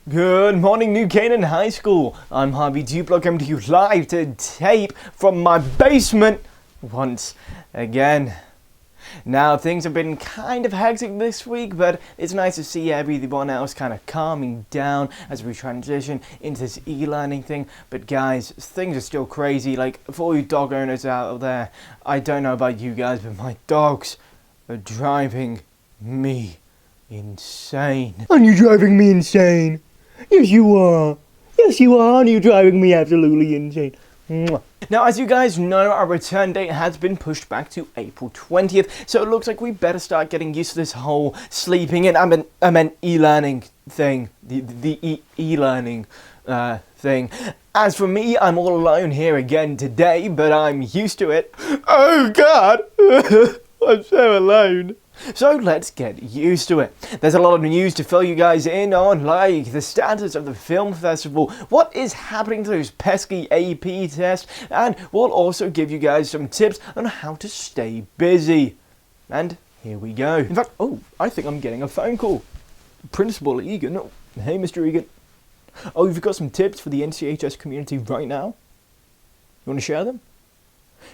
Good morning, New Canaan High School. I'm Harvey Duplo coming to you live to tape from my basement once again. Now, things have been kind of hectic this week, but it's nice to see everyone else kind of calming down as we transition into this e-learning thing. But guys, things are still crazy. Like, for all you dog owners out there, I don't know about you guys, but my dogs are driving me insane. Aren't you driving me insane? Yes, you are. Yes, you are. Aren't you driving me absolutely insane? Mwah. Now, as you guys know, our return date has been pushed back to April 20th, so it looks like we better start getting used to this whole sleeping in, I meant e-learning thing, the e-learning thing. As for me, I'm all alone here again today, but I'm used to it. Oh God, I'm so alone. So let's get used to it. There's a lot of news to fill you guys in on, like the status of the film festival, what is happening to those pesky AP tests, and we'll also give you guys some tips on how to stay busy. And here we go. In fact, I think I'm getting a phone call. Principal Egan. Oh, hey, Mr. Egan. Oh, you've got some tips for the NCHS community right now? You want to share them?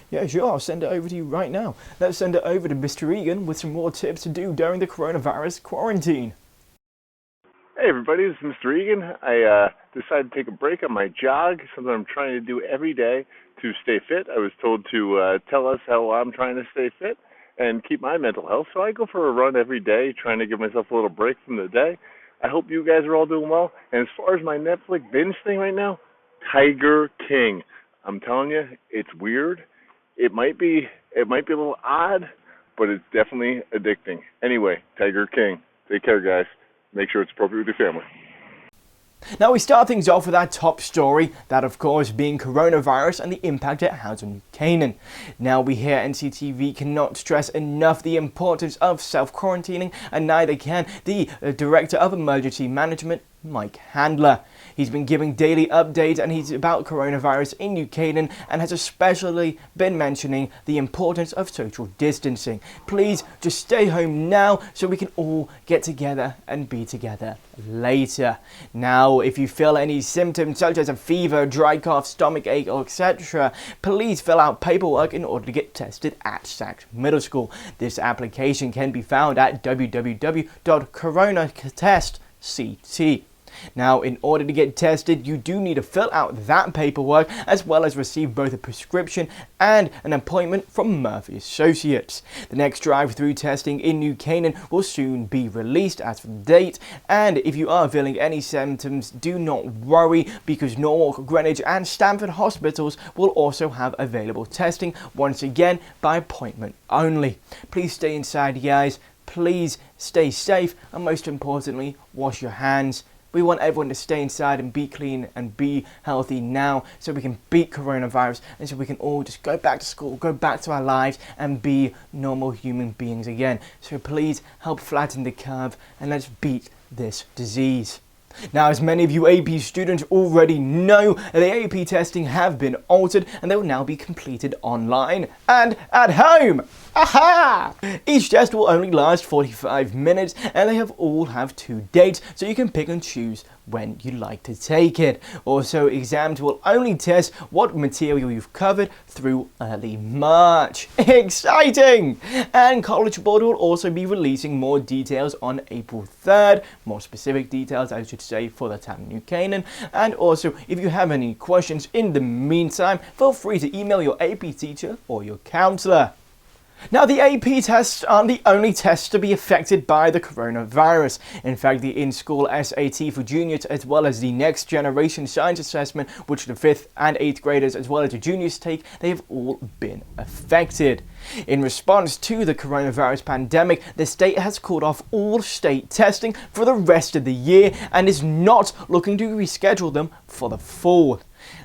Yeah, sure, I'll send it over to you right now. Let's send it over to Mr. Egan with some more tips to do during the coronavirus quarantine. Hey everybody, this is Mr. Egan. I decided to take a break on my jog, something I'm trying to do every day to stay fit. I was told to tell us how I'm trying to stay fit and keep my mental health, so I go for a run every day, trying to give myself a little break from the day. I hope you guys are all doing well. And as far as my Netflix binge thing right now, Tiger King. I'm telling you, it's weird. It might be a little odd, but it's definitely addicting. Anyway, Tiger King. Take care, guys. Make sure it's appropriate with your family. Now we start things off with our top story, that of course being coronavirus and the impact it has on New Canaan. Now we here at NCTV cannot stress enough the importance of self-quarantining, and neither can the Director of Emergency Management, Mike Handler. He's been giving daily updates and he's about coronavirus in New Canaan and has especially been mentioning the importance of social distancing. Please just stay home now so we can all get together and be together later. Now, if you feel any symptoms such as a fever, dry cough, stomach ache, or etc., please fill out paperwork in order to get tested at Sachs Middle School. This application can be found at www.coronatestct. Now, in order to get tested, you do need to fill out that paperwork as well as receive both a prescription and an appointment from Murphy Associates. The next drive-through testing in New Canaan will soon be released as for the date, and if you are feeling any symptoms, do not worry because Norwalk, Greenwich and Stamford hospitals will also have available testing, once again by appointment only. Please stay inside, guys. Please stay safe and most importantly, wash your hands. We want everyone to stay inside and be clean and be healthy now so we can beat coronavirus and so we can all just go back to school, go back to our lives and be normal human beings again. So please help flatten the curve and let's beat this disease. Now, as many of you AP students already know, the AP testing have been altered and they will now be completed online and at home. Aha! Each test will only last 45 minutes and they all have 2 dates, so you can pick and choose when you like to take it. Also, exams will only test what material you've covered through early March. Exciting! And College Board will also be releasing more details on April 3rd, more specific details I should say for the town of New Canaan. And also, if you have any questions in the meantime, feel free to email your AP teacher or your counsellor. Now, the AP tests aren't the only tests to be affected by the coronavirus. In fact, the in-school SAT for juniors as well as the next generation science assessment, which the 5th and 8th graders as well as the juniors take, they have all been affected. In response to the coronavirus pandemic, the state has called off all state testing for the rest of the year and is not looking to reschedule them for the fall.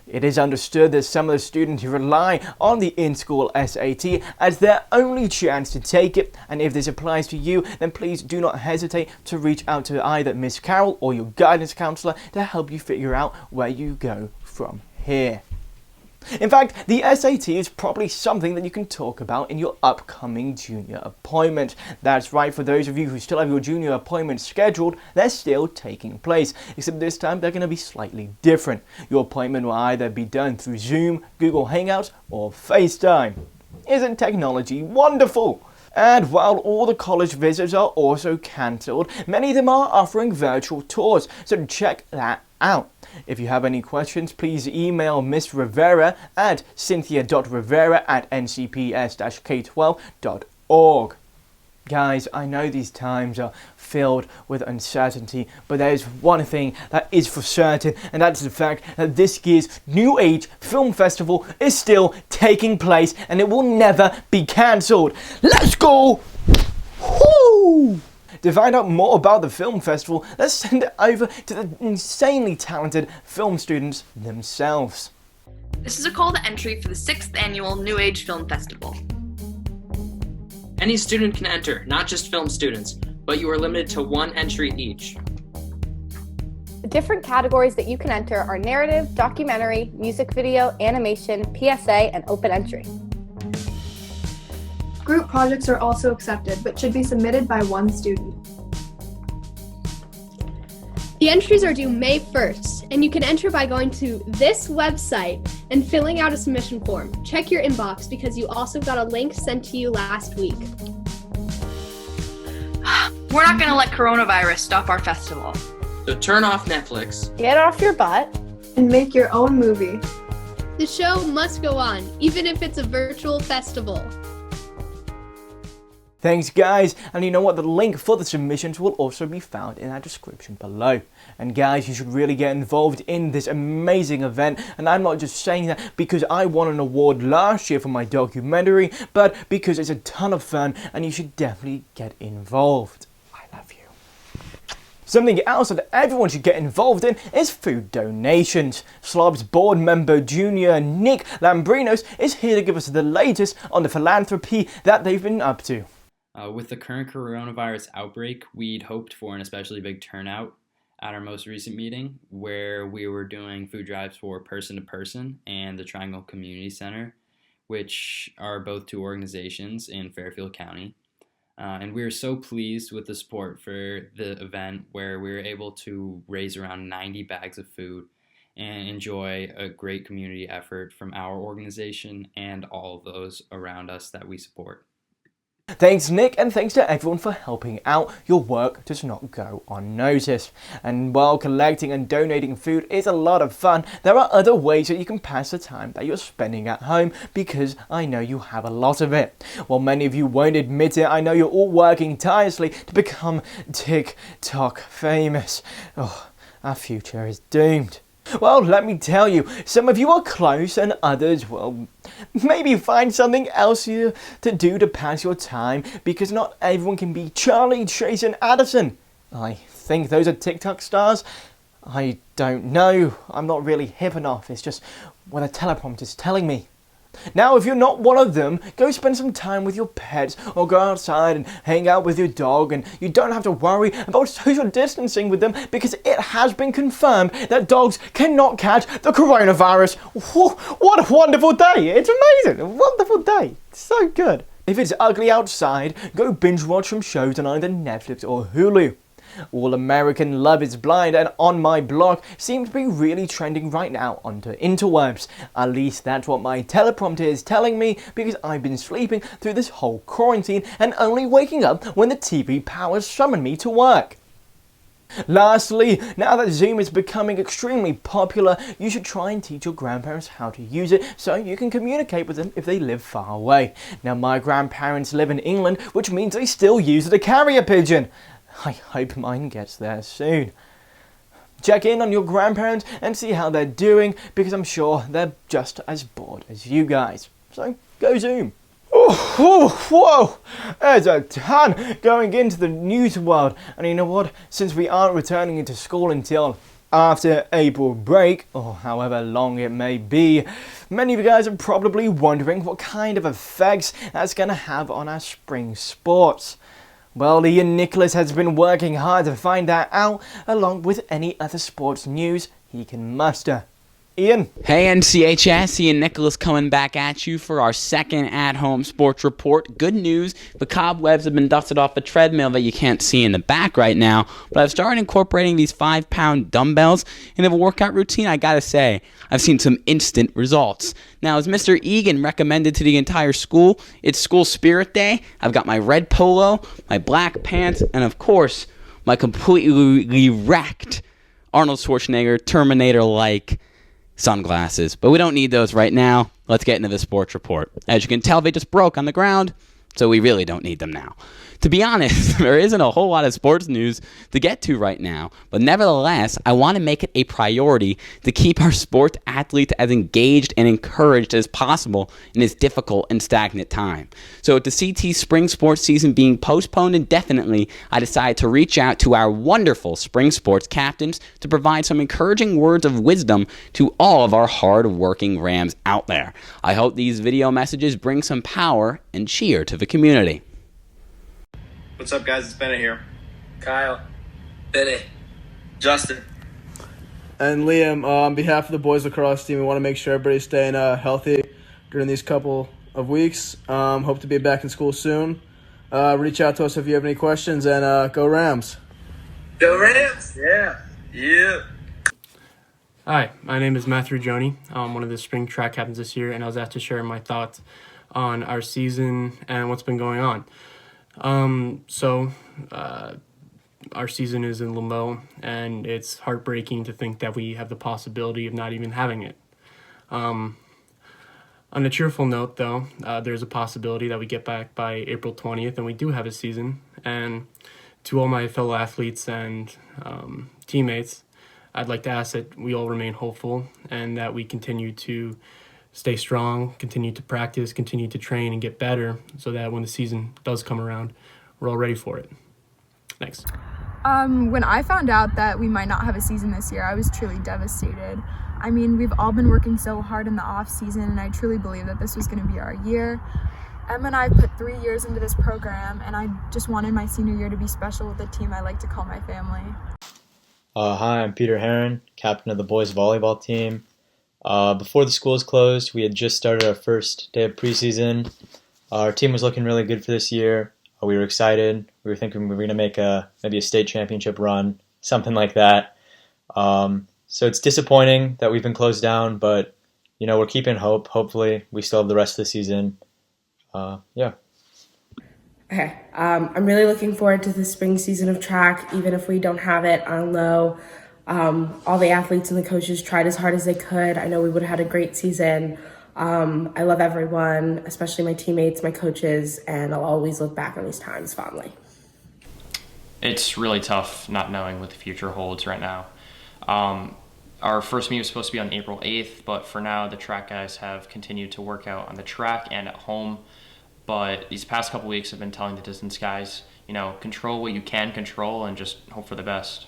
It is understood that some of the students rely on the in-school SAT as their only chance to take it, and if this applies to you, then please do not hesitate to reach out to either Miss Carroll or your guidance counsellor to help you figure out where you go from here. In fact, the SAT is probably something that you can talk about in your upcoming junior appointment. That's right, for those of you who still have your junior appointment scheduled, they're still taking place, except this time they're going to be slightly different. Your appointment will either be done through Zoom, Google Hangouts, or FaceTime. Isn't technology wonderful? And while all the college visits are also cancelled, many of them are offering virtual tours, so check that out. If you have any questions, please email Miss Rivera at cynthia.rivera@ncps-k12.org. Guys, I know these times are filled with uncertainty, but there is one thing that is for certain, and that's the fact that this year's New Age Film Festival is still taking place, and it will never be cancelled. Let's go! Woo! To find out more about the film festival, let's send it over to the insanely talented film students themselves. This is a call to entry for the 6th annual New Age Film Festival. Any student can enter, not just film students, but you are limited to one entry each. The different categories that you can enter are narrative, documentary, music video, animation, PSA, and open entry. Group projects are also accepted, but should be submitted by one student. The entries are due May 1st, and you can enter by going to this website and filling out a submission form. Check your inbox because you also got a link sent to you last week. We're not going to let coronavirus stop our festival. So turn off Netflix. Get off your butt. And make your own movie. The show must go on, even if it's a virtual festival. Thanks guys, and you know what, the link for the submissions will also be found in our description below. And guys, you should really get involved in this amazing event, and I'm not just saying that because I won an award last year for my documentary, but because it's a ton of fun and you should definitely get involved. I love you. Something else that everyone should get involved in is food donations. Slob's board member Junior Nick Lambrinos is here to give us the latest on the philanthropy that they've been up to. With the current coronavirus outbreak, we'd hoped for an especially big turnout at our most recent meeting, where we were doing food drives for Person to Person and the Triangle Community Center, which are both two organizations in Fairfield County. And we were so pleased with the support for the event, where we were able to raise around 90 bags of food and enjoy a great community effort from our organization and all of those around us that we support. Thanks Nick, and thanks to everyone for helping out. Your work does not go unnoticed. And while collecting and donating food is a lot of fun, there are other ways that you can pass the time that you're spending at home, because I know you have a lot of it. While many of you won't admit it, I know you're all working tirelessly to become TikTok famous. Oh, our future is doomed. Well, let me tell you, some of you are close and others, well, maybe find something else to do to pass your time, because not everyone can be Charlie, Chase and Addison. I think those are TikTok stars. I don't know. I'm not really hip enough. It's just what a teleprompter's telling me. Now, if you're not one of them, go spend some time with your pets or go outside and hang out with your dog, and you don't have to worry about social distancing with them, because it has been confirmed that dogs cannot catch the coronavirus. What a wonderful day. It's amazing. A wonderful day. It's so good. If it's ugly outside, go binge watch some shows on either Netflix or Hulu. All American Love is Blind and On My Block seem to be really trending right now on the interwebs. At least that's what my teleprompter is telling me, because I've been sleeping through this whole quarantine and only waking up when the TV powers summon me to work. Lastly, now that Zoom is becoming extremely popular, you should try and teach your grandparents how to use it so you can communicate with them if they live far away. Now, my grandparents live in England, which means they still use the carrier pigeon. I hope mine gets there soon. Check in on your grandparents and see how they're doing, because I'm sure they're just as bored as you guys. So, go Zoom. Whoa! There's a ton going into the news world, and you know what? Since we aren't returning into school until after April break, or however long it may be, many of you guys are probably wondering what kind of effects that's going to have on our spring sports. Well, Ian Nicholas has been working hard to find that out, along with any other sports news he can muster. Ian. Hey NCHS, Ian Nicholas coming back at you for our second at-home sports report. Good news, the cobwebs have been dusted off the treadmill that you can't see in the back right now, but I've started incorporating these 5-pound dumbbells into a workout routine. I gotta say, I've seen some instant results. Now, as Mr. Egan recommended to the entire school, it's School Spirit Day. I've got my red polo, my black pants, and of course, my completely wrecked Arnold Schwarzenegger Terminator-like sunglasses. But we don't need those right now. Let's get into the sports report. As you can tell, they just broke on the ground, so we really don't need them now. To be honest, there isn't a whole lot of sports news to get to right now, but nevertheless, I want to make it a priority to keep our sports athletes as engaged and encouraged as possible in this difficult and stagnant time. So with the CT spring sports season being postponed indefinitely, I decided to reach out to our wonderful spring sports captains to provide some encouraging words of wisdom to all of our hard-working Rams out there. I hope these video messages bring some power and cheer to the community. What's up, guys? It's Bennett here. Kyle. Bennett. Justin. And Liam, on behalf of the boys lacrosse team, we want to make sure everybody's staying healthy during these couple of weeks. Hope to be back in school soon. Reach out to us if you have any questions, and go Rams. Go Rams! Yeah. Yeah. Hi, my name is Matthew Joni. I'm one of the spring track captains this year, and I was asked to share my thoughts on our season and what's been going on. Our season is in limbo, and it's heartbreaking to think that we have the possibility of not even having it. On a cheerful note, though, there's a possibility that we get back by April 20th, and we do have a season. And to all my fellow athletes and teammates, I'd like to ask that we all remain hopeful and that we continue to stay strong, continue to practice, continue to train, and get better so that when the season does come around, we're all ready for it. Thanks. When I found out that we might not have a season this year, I was truly devastated. I mean, we've all been working so hard in the off season, and I truly believe that this was going to be our year. Emma and I put 3 years into this program, and I just wanted my senior year to be special with the team I like to call my family. Hi, I'm Peter Heron, captain of the boys volleyball team. Before the schools closed, we had just started our first day of preseason. Our team was looking really good for this year. We were excited. We were thinking we were going to make maybe a state championship run, something like that. So it's disappointing that we've been closed down, but we're keeping hope. Hopefully, we still have the rest of the season. Yeah. Okay, I'm really looking forward to the spring season of track. Even if we don't have it, I know all the athletes and the coaches tried as hard as they could. I know we would have had a great season. I love everyone, especially my teammates, my coaches, and I'll always look back on these times fondly. It's really tough not knowing what the future holds right now. Our first meet was supposed to be on April 8th, but for now the track guys have continued to work out on the track and at home. But these past couple weeks have been telling the distance guys, control what you can control and just hope for the best.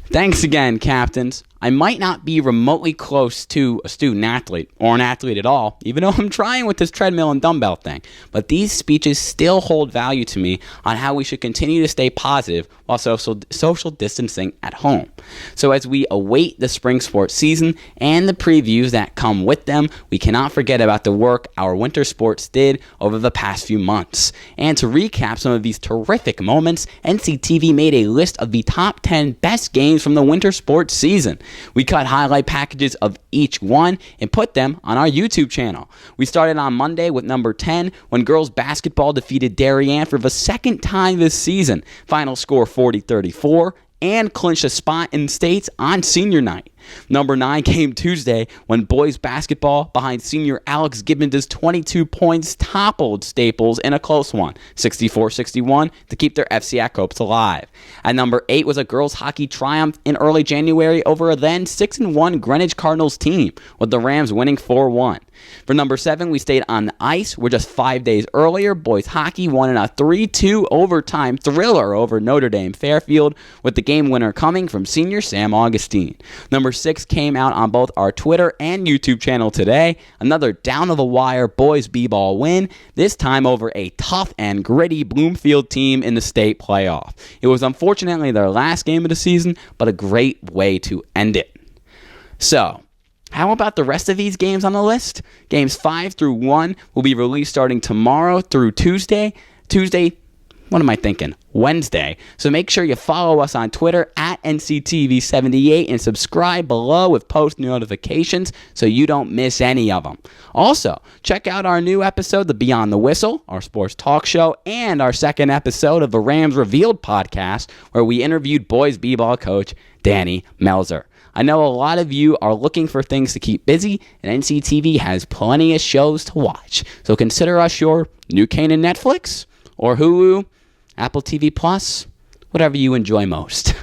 Thanks again, captains. I might not be remotely close to a student athlete or an athlete at all, even though I'm trying with this treadmill and dumbbell thing. But these speeches still hold value to me on how we should continue to stay positive while social distancing at home. So as we await the spring sports season and the previews that come with them, we cannot forget about the work our winter sports did over the past few months. And to recap some of these terrific moments, NCTV made a list of the top 10 best games from the winter sports season. We cut highlight packages of each one and put them on our YouTube channel. We started on Monday with number 10 when girls basketball defeated DARIEN for the second time this season. Final score 40-34 and clinched a spot in states on senior night. Number 9 came Tuesday when boys basketball behind senior Alex Gibbons' 22 points toppled Staples in a close one, 64-61, to keep their FCAC hopes alive. At number 8 was a girls hockey triumph in early January over a then 6-1 Greenwich Cardinals team, with the Rams winning 4-1. For number 7, we stayed on the ice, where just 5 days earlier, boys hockey won in a 3-2 overtime thriller over Notre Dame Fairfield, with the game winner coming from senior Sam Augustine. Number 6 came out on both our Twitter and YouTube channel today. Another down-to-the-wire boys b-ball win, this time over a tough and gritty Bloomfield team in the state playoff. It was unfortunately their last game of the season, but a great way to end it. So, How about the rest of these games on the list? Games 5 through 1 will be released starting tomorrow through Tuesday. What am I thinking? Wednesday. So make sure you follow us on Twitter at NCTV78 and subscribe below with post notifications so you don't miss any of them. Also, check out our new episode, The Beyond the Whistle, our sports talk show, and our second episode of the Rams Revealed podcast, where we interviewed boys b-ball coach Danny Melzer. I know a lot of you are looking for things to keep busy, and NCTV has plenty of shows to watch. So consider us your new Canaan Netflix or Hulu, Apple TV Plus, whatever you enjoy most.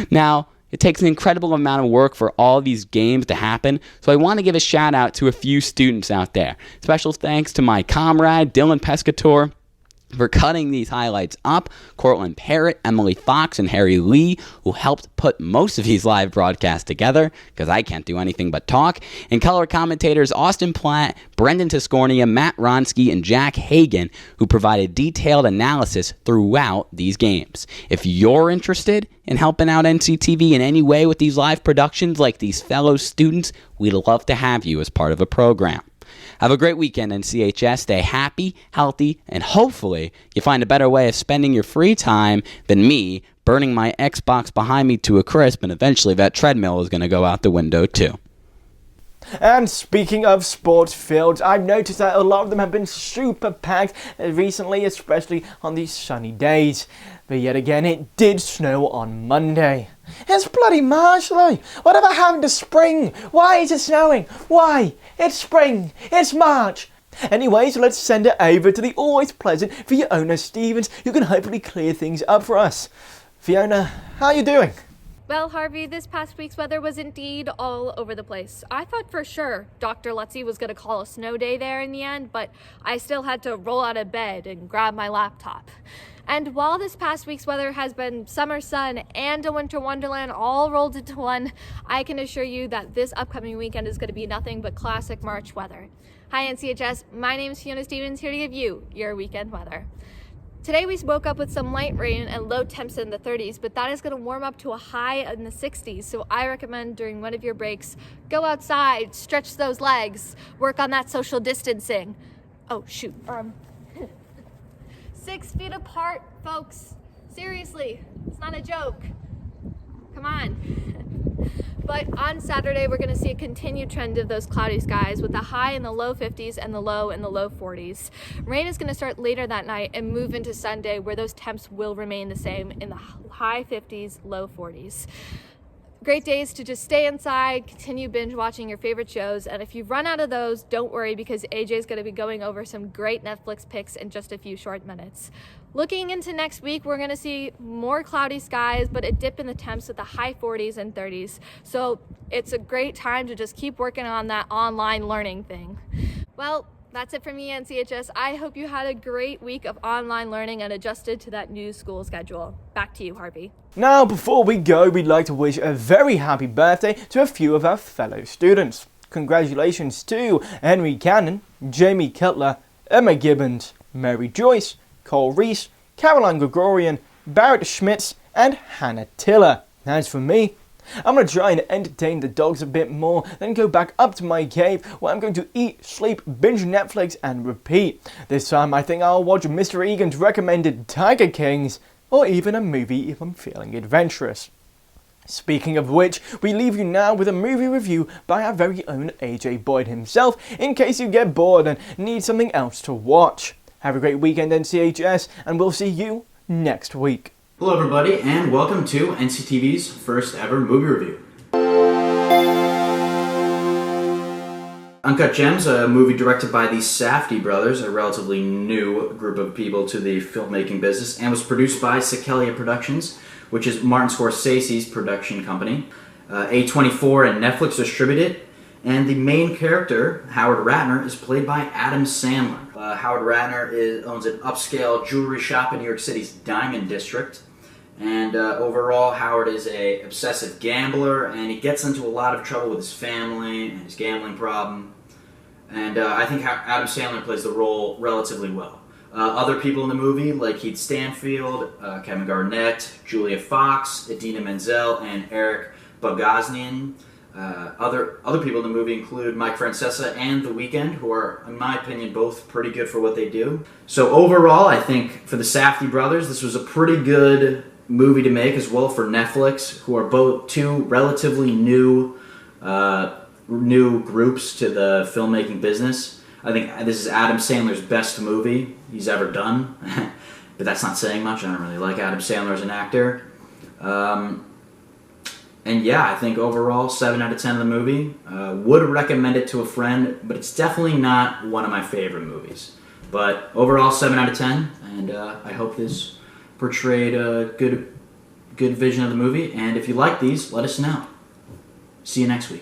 Now, it takes an incredible amount of work for all these games to happen, so I want to give a shout out to a few students out there. Special thanks to my comrade, Dylan Pescator, for cutting these highlights up, Cortland Parrott, Emily Fox, and Harry Lee, who helped put most of these live broadcasts together, because I can't do anything but talk, and color commentators Austin Platt, Brendan Tiscornia, Matt Ronsky, and Jack Hagan, who provided detailed analysis throughout these games. If you're interested in helping out NCTV in any way with these live productions like these fellow students, we'd love to have you as part of a program. Have a great weekend, NCHS. Stay happy, healthy, and hopefully you find a better way of spending your free time than me burning my Xbox behind me to a crisp, and eventually that treadmill is going to go out the window too. And speaking of sports fields, I've noticed that a lot of them have been super packed recently, especially on these sunny days. But yet again, it did snow on Monday. It's bloody March, though. Whatever happened to spring? Why is it snowing? Why? It's spring. It's March. Anyways, let's send it over to the always pleasant Fiona Stevens, who can hopefully clear things up for us. Fiona, how are you doing? Well, Harvey, this past week's weather was indeed all over the place. I thought for sure Dr. Lutzy was going to call a snow day there in the end, but I still had to roll out of bed and grab my laptop. And while this past week's weather has been summer sun and a winter wonderland all rolled into one, I can assure you that this upcoming weekend is going to be nothing but classic March weather. Hi NCHS, my name is Fiona Stevens, here to give you your weekend weather. Today we woke up with some light rain and low temps in the 30s, but that is going to warm up to a high in the 60s, so I recommend during one of your breaks, go outside, stretch those legs, work on that social distancing. Oh shoot, 6 feet apart, folks. Seriously, it's not a joke. Come on. But on Saturday, we're gonna see a continued trend of those cloudy skies with the high in the low 50s and the low in the low 40s. Rain is gonna start later that night and move into Sunday, where those temps will remain the same in the high 50s, low 40s. Great days to just stay inside, continue binge watching your favorite shows, and if you run out of those, don't worry because AJ is going to be going over some great Netflix picks in just a few short minutes. Looking into next week, we're going to see more cloudy skies, but a dip in the temps with the high 40s and 30s. So it's a great time to just keep working on that online learning thing. Well, that's it for me, NCHS. I hope you had a great week of online learning and adjusted to that new school schedule. Back to you, Harvey. Now, before we go, we'd like to wish a very happy birthday to a few of our fellow students. Congratulations to Henry Cannon, Jamie Cutler, Emma Gibbons, Mary Joyce, Cole Reese, Caroline Gregorian, Barrett Schmitz, and Hannah Tiller. As for me, I'm going to try and entertain the dogs a bit more, then go back up to my cave where I'm going to eat, sleep, binge Netflix and repeat. This time I think I'll watch Mr. Egan's recommended Tiger Kings, or even a movie if I'm feeling adventurous. Speaking of which, we leave you now with a movie review by our very own AJ Boyd himself, in case you get bored and need something else to watch. Have a great weekend, NCHS, and we'll see you next week. Hello everybody, and welcome to NCTV's first ever movie review. Uncut Gems, a movie directed by the Safdie brothers, a relatively new group of people to the filmmaking business, and was produced by Sikelia Productions, which is Martin Scorsese's production company. A24 and Netflix distributed it, and the main character, Howard Ratner, is played by Adam Sandler. Howard Ratner owns an upscale jewelry shop in New York City's Diamond District. And overall, Howard is an obsessive gambler, and he gets into a lot of trouble with his family and his gambling problem. And I think Adam Sandler plays the role relatively well. Other people in the movie, like Keith Stanfield, Kevin Garnett, Julia Fox, Idina Menzel, and Eric Bogosian, Other people in the movie include Mike Francesa and The Weeknd, who are, in my opinion, both pretty good for what they do. So overall, I think for the Safdie brothers, this was a pretty good movie to make as well for Netflix, who are both two relatively new groups to the filmmaking business. I think this is Adam Sandler's best movie he's ever done, but that's not saying much. I don't really like Adam Sandler as an actor. And yeah, I think overall, 7 out of 10 of the movie. Would recommend it to a friend, but it's definitely not one of my favorite movies. But overall, 7 out of 10, and I hope this portrayed a good vision of the movie. And if you like these, let us know. See you next week.